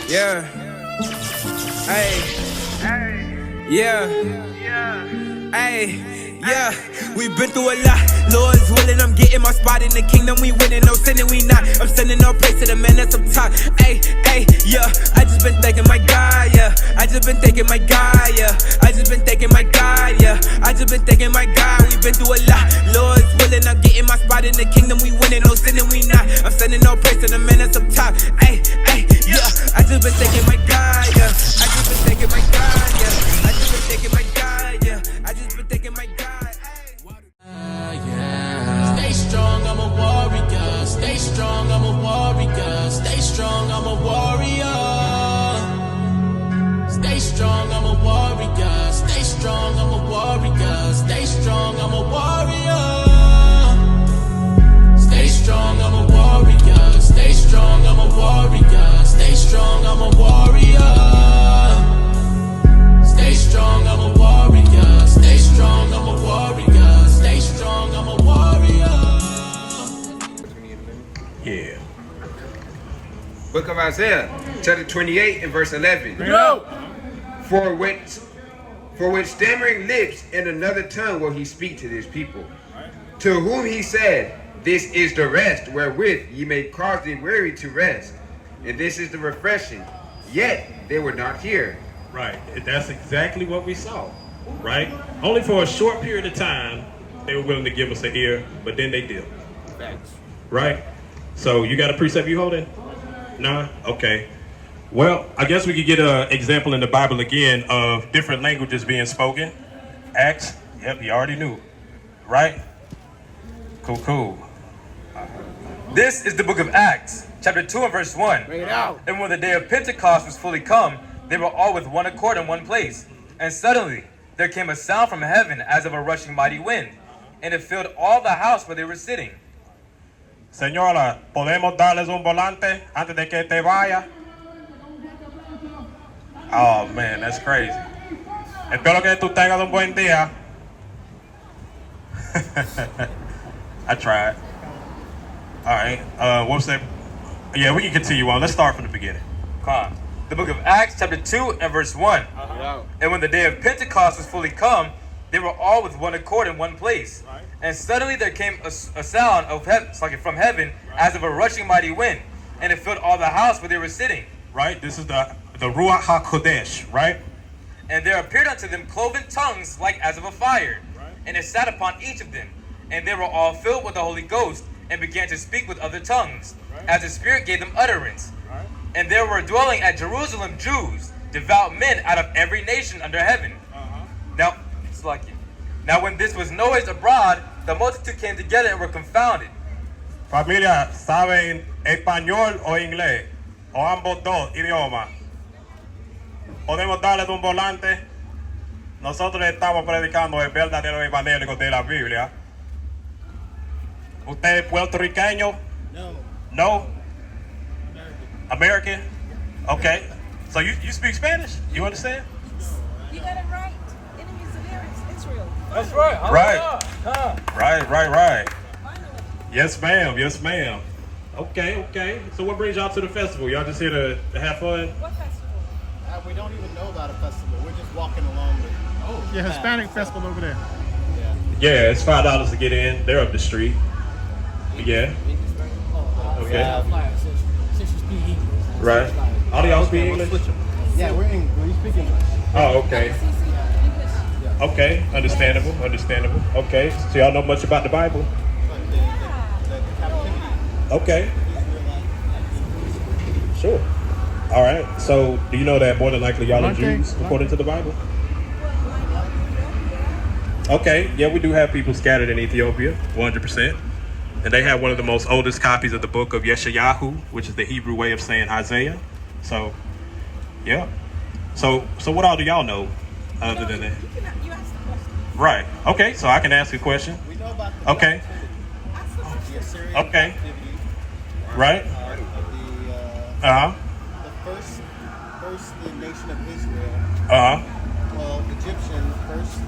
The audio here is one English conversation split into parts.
Yeah. Hey. Yeah. Hey. Yeah. We've been through a lot. Lord's willing, I'm getting my spot in the kingdom. We winning, no sinning, we not. I'm sending no praise to the man that's up top. Hey, yeah. I just been thanking my God, yeah. I just been thanking my God, yeah. I just been thanking my God, yeah. I just been thanking my God. We've been through a lot. Lord's willing, I'm getting my spot in the kingdom. We winning, no sinning, we not. I'm sending no praise to the man that's up top. Hey, yeah. I just been thanking my God, yeah. I just been thanking my God, yeah. I just been thanking my God, yeah. I just been thanking my God. Stay strong, I'm a warrior. Stay strong, I'm a warrior. Stay strong, I'm a warrior. Stay strong, I'm a warrior. Stay strong, I'm a warrior. Stay strong, I'm a warrior. Stay strong, I'm a warrior. Stay strong, I'm a warrior. Stay strong, I'm a warrior. Stay strong, I'm a warrior. Stay strong, I'm a warrior. Stay strong, I'm a warrior. Yeah. Book of Isaiah, chapter 28 and verse 11. Go. For with stammering lips and another tongue will he speak to this people. To whom he said, this is the rest wherewith ye may cause the weary to rest. And this is the refreshing. Yet they were not here. Right. That's exactly what we saw. Right? Only for a short period of time, they were willing to give us an ear, but then they did. Thanks. Right? So you got a precept you holding? Nah? Okay. Well, I guess we could get an example in the Bible again of different languages being spoken. Acts, yep, you already knew. Right? Cool. This is the book of Acts, chapter 2 and verse 1. Bring it out. And when the day of Pentecost was fully come, they were all with one accord in one place. And suddenly there came a sound from heaven as of a rushing mighty wind, and it filled all the house where they were sitting. Señora, ¿podemos darles un volante antes de que te vaya? Oh man, that's crazy. Espero que tú tengas un buen día. I tried. All right. What's that? Yeah, we can continue on. Let's start from the beginning. Come on. The book of Acts, chapter 2 and verse 1. And when the day of Pentecost was fully come, they were all with one accord in one place. Right. And suddenly there came a sound of from heaven, as of a rushing mighty wind, and it filled all the house where they were sitting. Right. This is the Ruach HaKodesh. Right. And there appeared unto them cloven tongues like as of a fire, Right. and it sat upon each of them. And they were all filled with the Holy Ghost, and began to speak with other tongues, Right. as the Spirit gave them utterance. Right. And there were dwelling at Jerusalem Jews, devout men out of every nation under heaven. Now, it's like it. Now when this was noised abroad, the multitude came together and were confounded. Familia, ¿saben español o inglés? O ambos dos idiomas. ¿Podemos darles un volante? Nosotros estamos predicando el verdadero evangélico de la Biblia. ¿Usted es puertorriqueño? No. No? American? Okay. So you speak Spanish? You understand? You got it right. Enemies of Israel. That's right. Right. Yes, ma'am. Okay. So what brings y'all to the festival? Y'all just here to have fun? What festival? We don't even know about a festival. We're just walking along with. Oh, yeah, Hispanic festival over there. Yeah, it's $5 to get in. They're up the street. Yeah. Okay. Right. All y'all speak English? Yeah, we're we speak English. Oh, okay. Okay, understandable. Okay, so y'all know much about the Bible? The captivity. Okay. Sure. All right. So, do you know that more than likely y'all are Jews according to the Bible? Okay. Yeah, we do have people scattered in Ethiopia, 100%. And they have one of the most oldest copies of the book of Yeshayahu, which is the Hebrew way of saying Isaiah. So, yeah. So what all do y'all know other than that? You asked the question. Right. Okay. So I can ask a question. We know about the Okay. the Assyrian Okay. captivity. Right. The first the nation of Israel. Well, Egyptian first,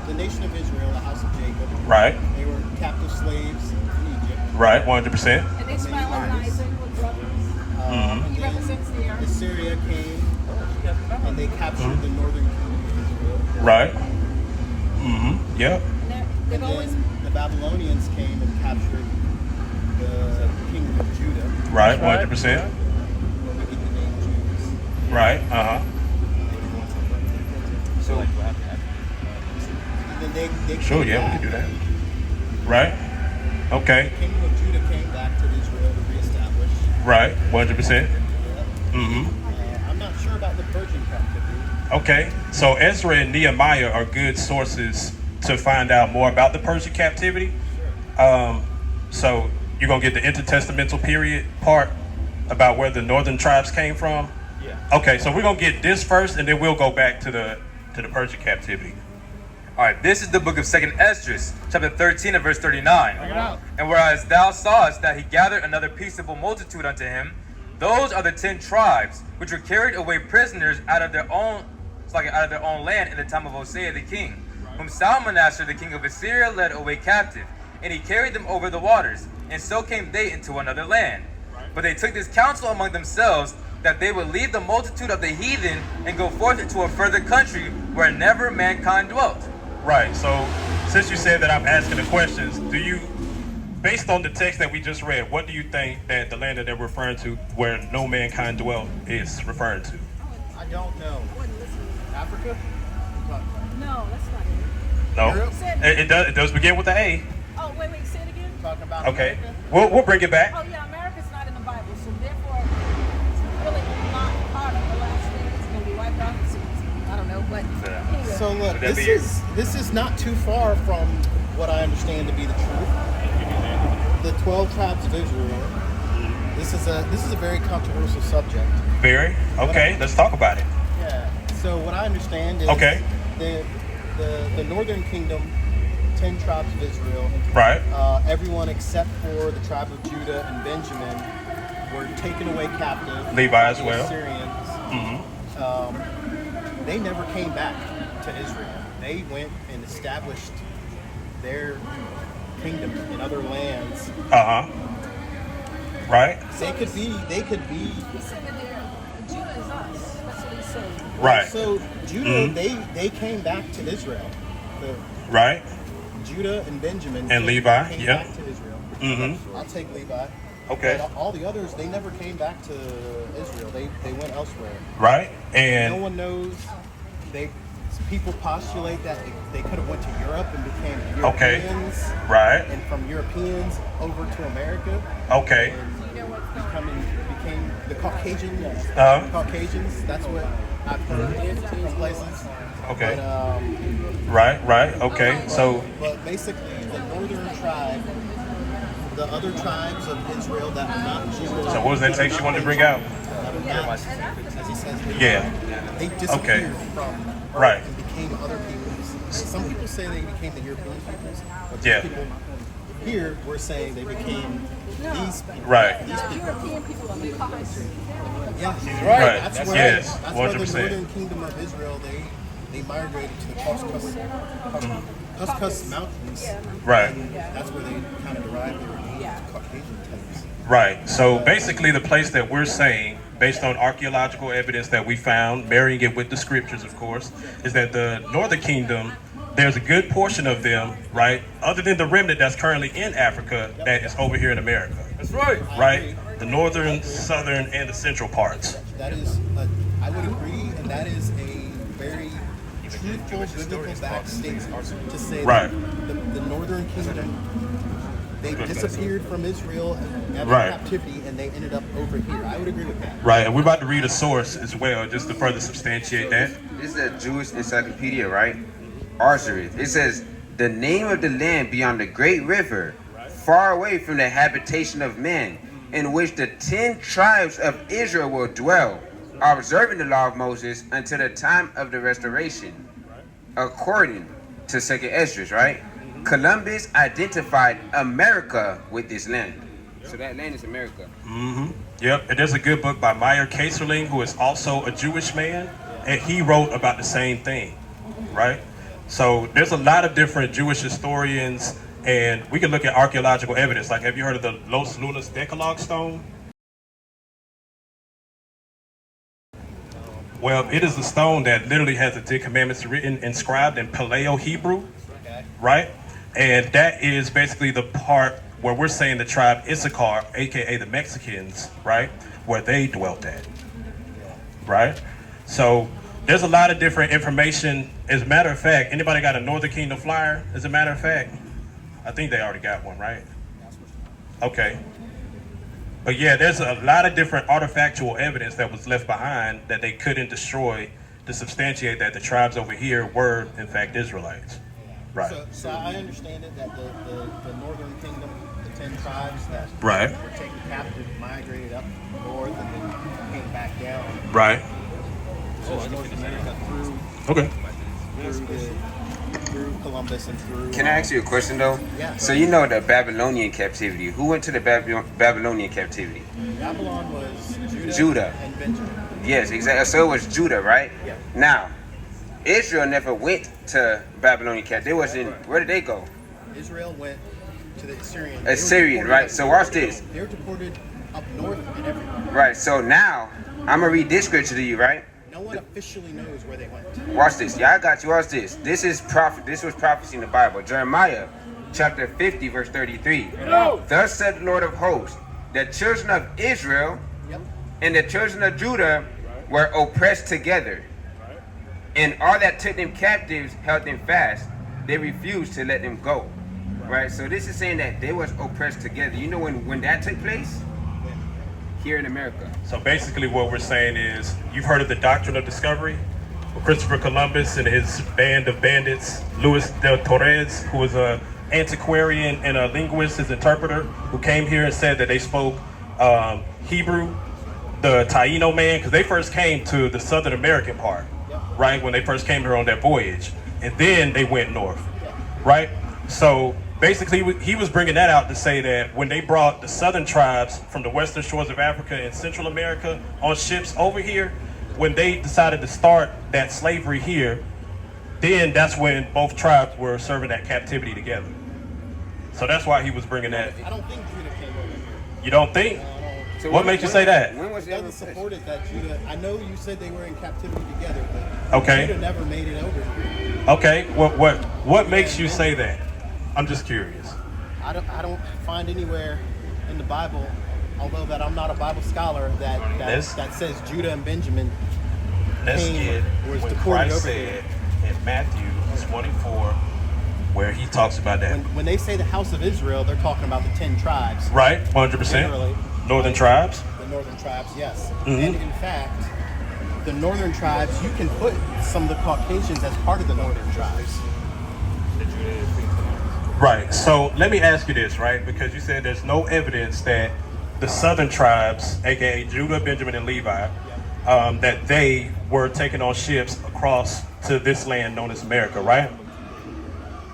the nation of Israel, the house of Jacob. Right. They were captive slaves in Egypt. Right. 100%. And Ishmael and And He then represents the area. Assyria came and they captured the northern kingdom of Israel. Right. Yep. They've And always then the Babylonians came and captured the kingdom of Judah. Right. Where 100%. we get the name Jews. Right. So And then they Sure. came Yeah, we back. can do that. Right. Okay. The kingdom of Judah came back to Israel to reestablish. Right. 100%. I'm not sure about the Persian captivity. Okay. So Ezra and Nehemiah are good sources to find out more about the Persian captivity. So you're gonna get the intertestamental period part about where the northern tribes came from. Yeah. Okay. So we're gonna get this first, and then we'll go back to the Persian captivity. All right, this is the book of 2nd Esdras, chapter 13 and verse 39. Check it out. And whereas thou sawest that he gathered another peaceable multitude unto him, those are the 10 tribes which were carried away prisoners out of their own land in the time of Hosea the king, whom Salmanassar the king of Assyria led away captive, and he carried them over the waters, and so came they into another land. But they took this counsel among themselves, that they would leave the multitude of the heathen and go forth into a further country where never mankind dwelt. Right. So since you said that I'm asking the questions, do you, based on the text that we just read, what do you think that the land that they're referring to, where no mankind dwelt, is referring to? I don't know. Africa? no, that's not it. No. Europe? It does begin with the A. Oh, wait, say it again. Talking about Okay. America? We'll bring it back. Oh yeah, America's not in the Bible, so therefore it's really not part of the last day. It's going to be wiped out. So I don't know, but anyway. So look, Would that be this is not too far from what I understand to be the truth. The 12 tribes of Israel. This is a very controversial subject. Very. Okay. Let's talk about it. Yeah. So what I understand is Okay. the northern kingdom, 10 tribes of Israel. Right. Everyone except for the tribe of Judah and Benjamin were taken away captive. Levi by as the well. Assyrians. They never came back to Israel. They went and established their kingdom in other lands. Right. They could be. He said that Judah is us. That's what he said. Right. So Judah, they came back to Israel. Right. Judah and Benjamin And came Levi, back yeah. to Israel. Mm-hmm. I'll take Levi. Okay. But all the others, they never came back to Israel. They went elsewhere. Right. No And one knows. People postulate that they could have went to Europe and became Europeans. right. And from Europeans over to America. Okay. And became the Caucasian. Caucasians. That's what I've heard from places. Okay. But, Right. Okay. So but basically, the northern tribe, the other tribes of Israel that are not Jewish. So what was that text you wanted to bring out? As he says, Yeah. they disappeared Okay. from Earth Right. and became other peoples. Some people say they became the European peoples, but Yeah. people here we're saying they became these people. Right. The European people on the Caucasus. Yeah, Right. That's where, Yes, that's where the 100%. northern kingdom of Israel they migrated to the Caucasus Mountains. Right. And that's where they kind of derived their name, Yeah. Caucasian types. Right. So basically, the place that we're saying, based on archaeological evidence that we found, marrying it with the scriptures, of course, is that the northern kingdom, there's a good portion of them, right, other than the remnant that's currently in Africa, that is over here in America. That's right. Right? The northern, southern, and the central parts. That is, I would agree, and that is a very truthful biblical back statement to say Right. that the northern kingdom, they disappeared from Israel and Right. captivity, and they ended up over here. I would agree with that. Right. And we're about to read a source as well, just to further substantiate that. This is a Jewish encyclopedia, right? Arsarith. It says, the name of the land beyond the great river, far away from the habitation of men, in which the 10 tribes of Israel will dwell, observing the law of Moses until the time of the restoration. According to 2nd Esdras, right? Columbus identified America with this land. So that land is America. Mm-hmm. Yep. And there's a good book by Meyer Kaserling, who is also a Jewish man, and he wrote about the same thing, right? So there's a lot of different Jewish historians, and we can look at archaeological evidence. Like, have you heard of the Los Lunas Decalogue stone? Well, it is a stone that literally has the 10 commandments written, inscribed in Paleo Hebrew, Okay. right? And that is basically the part where we're saying the tribe Issachar, aka the Mexicans, right, where they dwelt at, right? So there's a lot of different information. As a matter of fact, anybody got a Northern Kingdom flyer? As a matter of fact, I think they already got one, right? Okay. But yeah, there's a lot of different artifactual evidence that was left behind that they couldn't destroy to substantiate that the tribes over here were, in fact, Israelites. Right. So I understand it that the northern kingdom, the 10 tribes that Right. were taken captive, migrated up north and then came back down. Right. So North America Okay. through Columbus and through. Can I ask you a question though? Yeah. So you know the Babylonian captivity. Who went to the Babylonian captivity? Babylon was Judah. and Benjamin. Yes, exactly. So it was Judah, right? Yeah. Now, Israel never went to Babylonian captivity. They was in. Where did they go? Israel went to the Assyrian. Assyrian, right? So watch this. They were deported up north and everywhere. Right. So now I'm gonna read this scripture to you, right? No one officially knows where they went. Watch this. Yeah, I got you. Watch this. This is prophet. This was prophecy in the Bible. Jeremiah, chapter 50, verse 33. Thus said the Lord of hosts, the children of Israel Yep. and the children of Judah were oppressed together, and all that took them captives held them fast. They refused to let them go. Right. So this is saying that they was oppressed together. You know when that took place? Here in America. So basically what we're saying is, you've heard of the doctrine of discovery? Well, Christopher Columbus and his band of bandits, Luis de Torres, who was an antiquarian and a linguist, his interpreter, who came here and said that they spoke Hebrew, the Taino man, because they first came to the Southern American part, right, when they first came here on their voyage. And then they went north, right? So basically, he was bringing that out to say that when they brought the southern tribes from the western shores of Africa and Central America on ships over here, when they decided to start that slavery here, then that's when both tribes were serving that captivity together. So that's why he was bringing that. I don't think Judah came over here. You don't think? So What makes you say that? When was It it doesn't ever support it that Judah. I know you said they were in captivity together, but Okay. Judah never made it over here. Okay. What makes you say that? I'm just curious. I don't find anywhere in the Bible, although that I'm not a Bible scholar, that says Judah and Benjamin Let's get was what deported Christ over said in Matthew 24, where he talks about that. When they say the house of Israel, they're talking about the 10 tribes. Right, 100%. Generally. Northern tribes. The northern tribes, yes. Mhm. And in fact, the northern tribes, you can put some of the Caucasians as part of the northern tribes. Right. So let me ask you this, right? Because you said there's no evidence that the southern tribes, aka Judah, Benjamin, and Levi, that they were taken on ships across to this land known as America, right?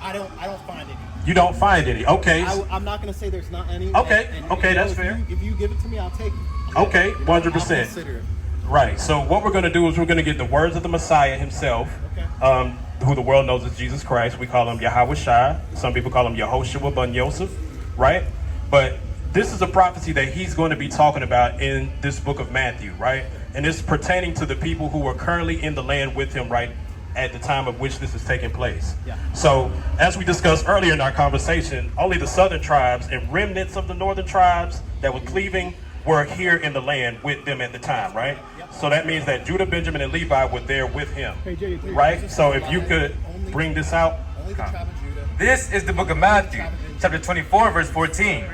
I don't find any. You don't find any. Okay. I'm not going to say there's not any. Okay, okay, you know, that's fair. If you give it to me, I'll take it. Okay, You know, 100%. I'll consider it. Right. So what we're going to do is we're going to get the words of the Messiah himself, Okay. who the world knows as Jesus Christ. We call him Yahawashi. Some people call him Yehoshua ben Yosef, right? But this is a prophecy that he's going to be talking about in this book of Matthew, right? And it's pertaining to the people who are currently in the land with him, right, at the time of which this is taking place. Yeah. So as we discussed earlier in our conversation, only the southern tribes and remnants of the northern tribes that were cleaving were here in the land with them at the time, right? So that means that Judah, Benjamin, and Levi were there with him, right? So if you could bring this out. Only the tribe of Judah. This is the book of Matthew, chapter 24, verse 14.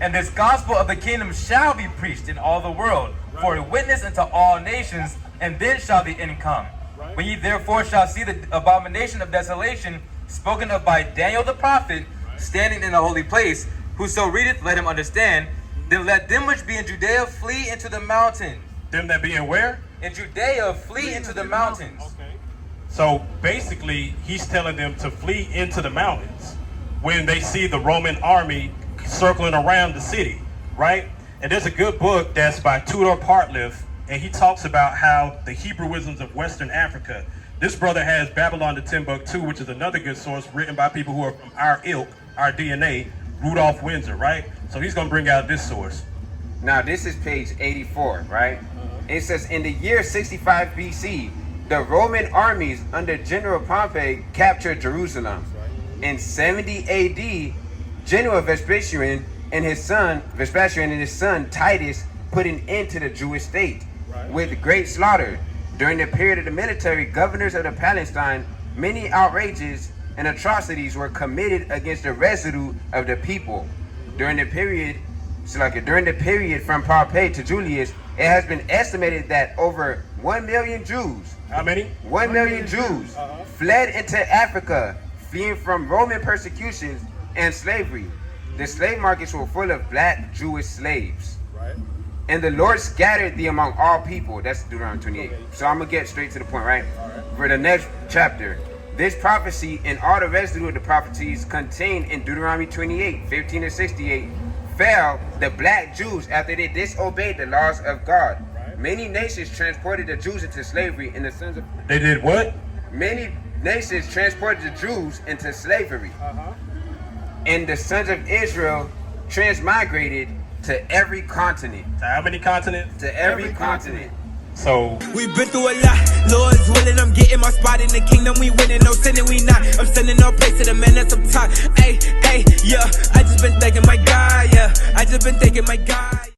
And this gospel of the kingdom shall be preached in all the world, for a witness unto all nations, and then shall the end come. When ye therefore shall see the abomination of desolation, spoken of by Daniel the prophet, standing in the holy place, whoso readeth, let him understand. Then let them which be in Judea flee into the mountains. Them that be in where? In Judea, flee into the mountains. So basically, he's telling them to flee into the mountains when they see the Roman army circling around the city, right? And there's a good book that's by Tudor Partliff, and he talks about how the Hebrewisms of Western Africa. This brother has Babylon to Timbuktu, which is another good source written by people who are from our ilk, our DNA, Rudolph Windsor, right? So he's going to bring out this source. Now this is page 84, right? It says, in the year 65 BC, the Roman armies under General Pompey captured Jerusalem. In 70 AD, General Vespasian and his son Titus put an end to the Jewish state with great slaughter. During the period of the military governors of the Palestine, many outrages and atrocities were committed against the residue of the people. During the period from Pompey to Julius, it has been estimated that over 1 million Jews, how many? 1 million Jews fled into Africa, fleeing from Roman persecutions and slavery. The slave markets were full of black Jewish slaves. Right. And the Lord scattered thee among all people. That's Deuteronomy 28. So I'm going to get straight to the point, right? For the next chapter. This prophecy and all the residue of the prophecies contained in Deuteronomy 28, 15 to 68, fell the black Jews after they disobeyed the laws of God. Many nations transported the Jews into slavery, and the sons of... They did what? Many nations transported the Jews into slavery. And the sons of Israel transmigrated to every continent. To how many continents? To every continent. So We've been through a lot. Lord's willing, I'm getting my spot in the kingdom. We winning, no sinning, we not. I'm sending no praise to the man that's up top. Hey, yeah. I just been thanking my God, yeah. I just been thanking my God.